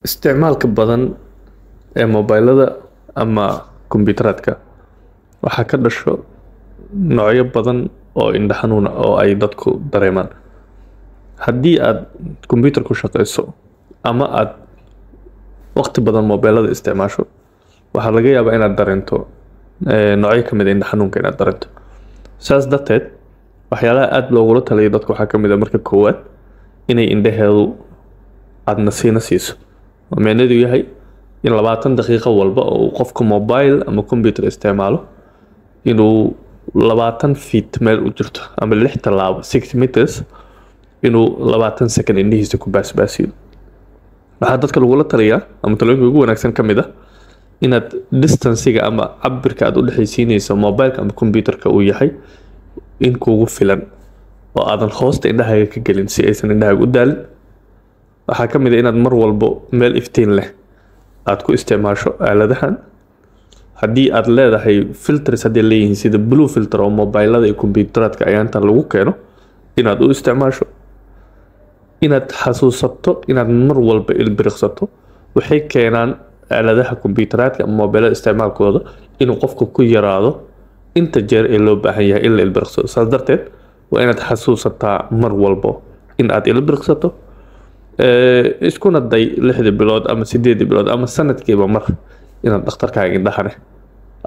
Isticmaalka badan ee mobilada ama kombiyuutarka waxaa ka dhasho noocyo badan oo indho xanuun ah oo ay dadku dareemaan. Haddii aad kombiyuutar ku shaqeyso ama aad waqti badan mobilada isticmaasho, waxaa laga yaabaa inaad dareento noocyo ka mid ah indho xanuunka inaad dareento. Saas darteed, waxyaalaha aad loogula taliyo dadku waxaa ka mid ah marka koowaad inay indhaheedu aad nasiino siiso. Micnaheedu yahay in 20 daqiiqo walba oo qofka mobile ama kombiyuutar isticmaalo inuu 20 feet meel u jirto ama 6 talaabo 6 meters inuu 20 second indhihiisa ku baasbaasiyo. Waxaa dadka lagula taliyaa ama talooyinka ugu wanaagsan ka mid ah inaad distance-ga ama cabirka aad u dhaxaysiinayso mobile ama kombiyuutarka uu yahay in kugu filan oo aadan hoosta indhahaaga ka gelin si aysan indhahaaga u daalin. waxaa ka mid ah inaad mar walbo meel iftiin leh aad ku isticmaasho aaladahan. Haddii aad leedahay filters haddii leeyihiin sida blue filter oo mobilada iyo kombiyuutarka ayaanta lagu keeno inaad u isticmaasho. Inaad xasuusato inaad mar walba ilbiriqsato waxay keenaan aaladaha kombiyuutarka ama mobilada isticmaalkooda inuu qofku ku yaraado inta jeer ee loo baahan yahay in la ilbiriqsado. Saas darteed waa inaad xasuusataa mar walbo in aad ilbiriqsato iskuna day 6 bilood ama 8 bilood ama sanadkiiba mar inaad dhakhtarkaaga indhahane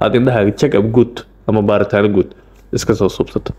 aad indhahaaga check up good ama baaritaano good iska soo subsato.